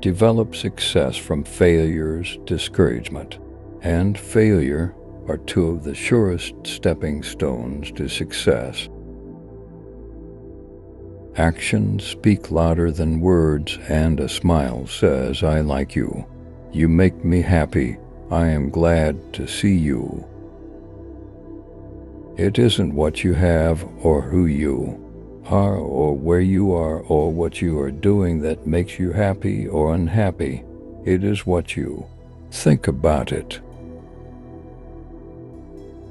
Develop success from failure's discouragement, and failure are two of the surest stepping stones to success. Actions speak louder than words, and a smile says, "I like you. You make me happy. I am glad to see you." It isn't what you have or who you are or where you are or what you are doing that makes you happy or unhappy. It is what you think about it.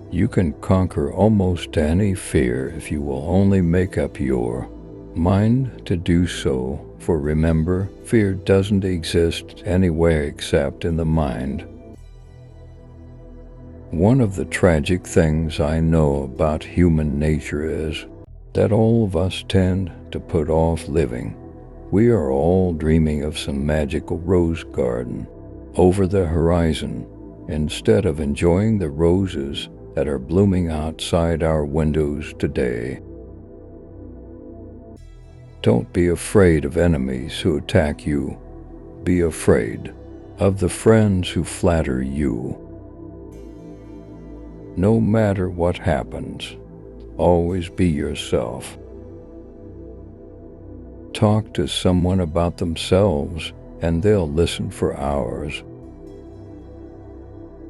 You can conquer almost any fear if you will only make up your mind to do so, for remember, fear doesn't exist anywhere except in the mind. One of the tragic things I know about human nature is that all of us tend to put off living. We are all dreaming of some magical rose garden over the horizon instead of enjoying the roses that are blooming outside our windows today. Don't be afraid of enemies who attack you. Be afraid of the friends who flatter you. No matter what happens, always be yourself. Talk to someone about themselves, and they'll listen for hours.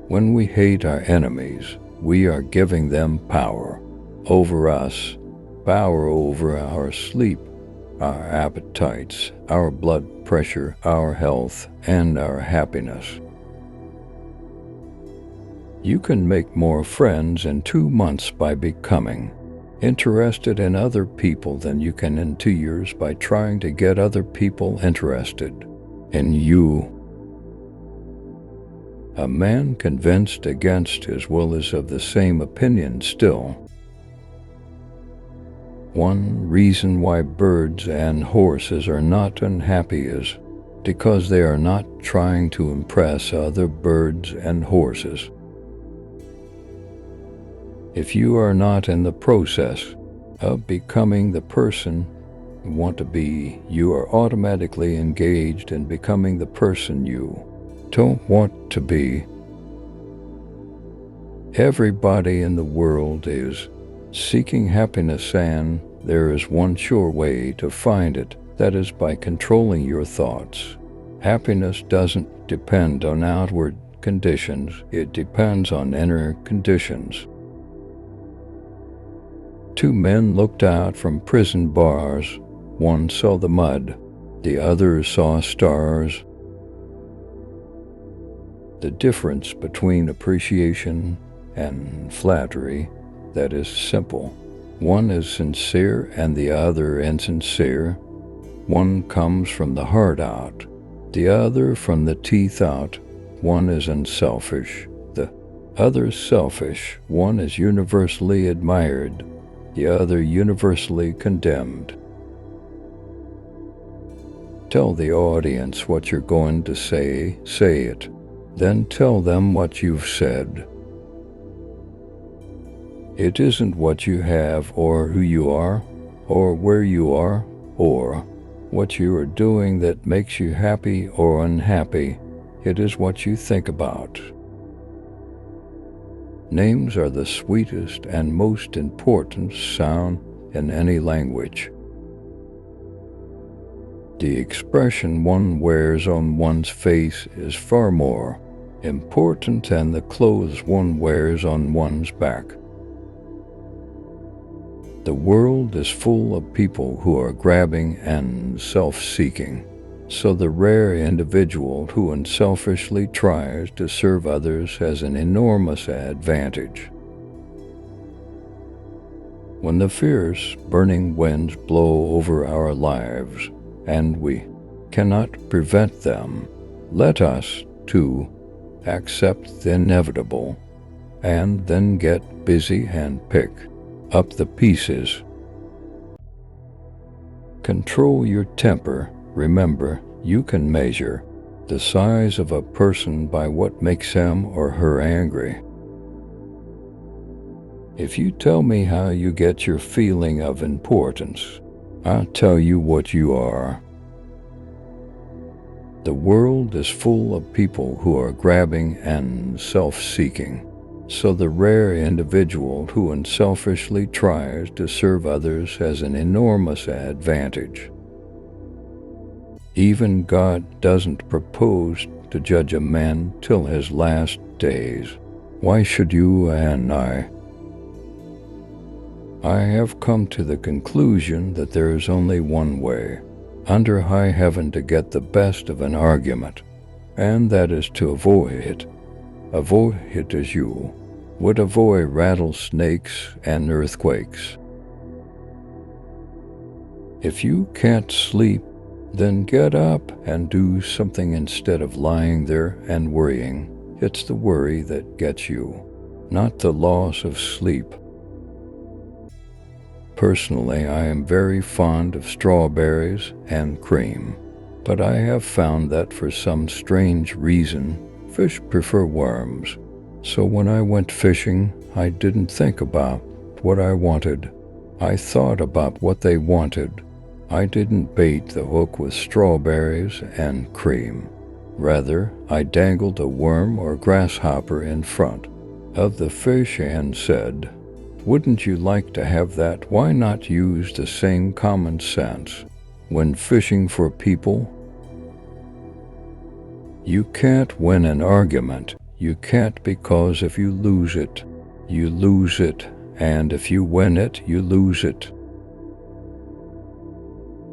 When we hate our enemies, we are giving them power over us, power over our sleep, our appetites, our blood pressure, our health, and our happiness. You can make more friends in 2 months by becoming interested in other people than you can in 2 years by trying to get other people interested in you. A man convinced against his will is of the same opinion still. One reason why birds and horses are not unhappy is because they are not trying to impress other birds and horses. If you are not in the process of becoming the person you want to be, you are automatically engaged in becoming the person you don't want to be. Everybody in the world is seeking happiness, and there is one sure way to find it, that is by controlling your thoughts. Happiness doesn't depend on outward conditions, it depends on inner conditions. 2 men looked out from prison bars. One saw the mud, the other saw stars. The difference between appreciation and flattery, that is simple. One is sincere and the other insincere. One comes from the heart out, the other from the teeth out. One is unselfish, the other selfish. One is universally admired, the other universally condemned. Tell the audience what you're going to say it. Then tell them what you've said. It isn't what you have or who you are or where you are or what you are doing that makes you happy or unhappy. It is what you think about. Names are the sweetest and most important sound in any language. The expression one wears on one's face is far more important than the clothes one wears on one's back. The world is full of people who are grabbing and self-seeking, so the rare individual who unselfishly tries to serve others has an enormous advantage. When the fierce, burning winds blow over our lives, and we cannot prevent them, let us, too, accept the inevitable, and then get busy and pick up the pieces. Control your temper. Remember, you can measure the size of a person by what makes him or her angry. If you tell me how you get your feeling of importance, I'll tell you what you are. The world is full of people who are grabbing and self-seeking. So the rare individual who unselfishly tries to serve others has an enormous advantage. Even God doesn't propose to judge a man till his last days. Why should you and I? I have come to the conclusion that there is only one way under high heaven to get the best of an argument, and that is to avoid it. Avoid it as you would avoid rattlesnakes and earthquakes. If you can't sleep, then get up and do something instead of lying there and worrying. It's the worry that gets you, not the loss of sleep. Personally, I am very fond of strawberries and cream, but I have found that for some strange reason, fish prefer worms. So when I went fishing, I didn't think about what I wanted. I thought about what they wanted. I didn't bait the hook with strawberries and cream. Rather, I dangled a worm or grasshopper in front of the fish and said, "Wouldn't you like to have that?" Why not use the same common sense when fishing for people? You can't win an argument. You can't, because if you lose it, you lose it, and if you win it, you lose it.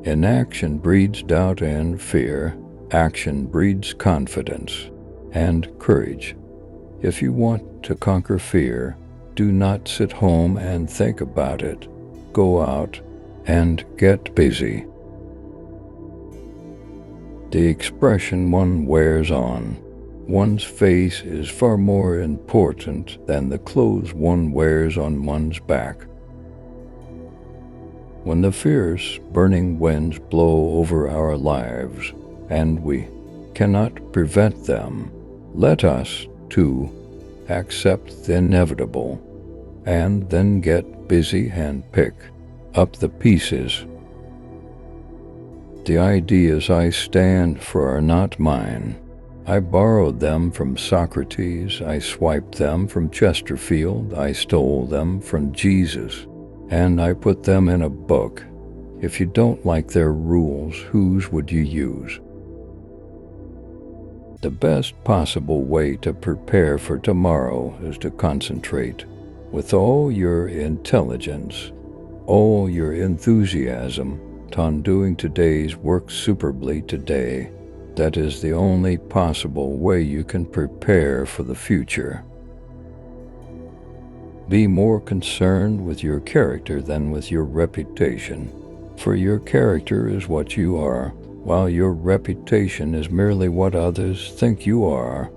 Inaction breeds doubt and fear. Action breeds confidence and courage. If you want to conquer fear, do not sit home and think about it. Go out and get busy. The expression one wears on one's face is far more important than the clothes one wears on one's back. When the fierce, burning winds blow over our lives, and we cannot prevent them, let us, too, accept the inevitable, and then get busy and pick up the pieces. The ideas I stand for are not mine. I borrowed them from Socrates, I swiped them from Chesterfield, I stole them from Jesus, and I put them in a book. If you don't like their rules, whose would you use? The best possible way to prepare for tomorrow is to concentrate with all your intelligence, all your enthusiasm, on doing today's work superbly today. That is the only possible way you can prepare for the future. Be more concerned with your character than with your reputation, for your character is what you are, while your reputation is merely what others think you are.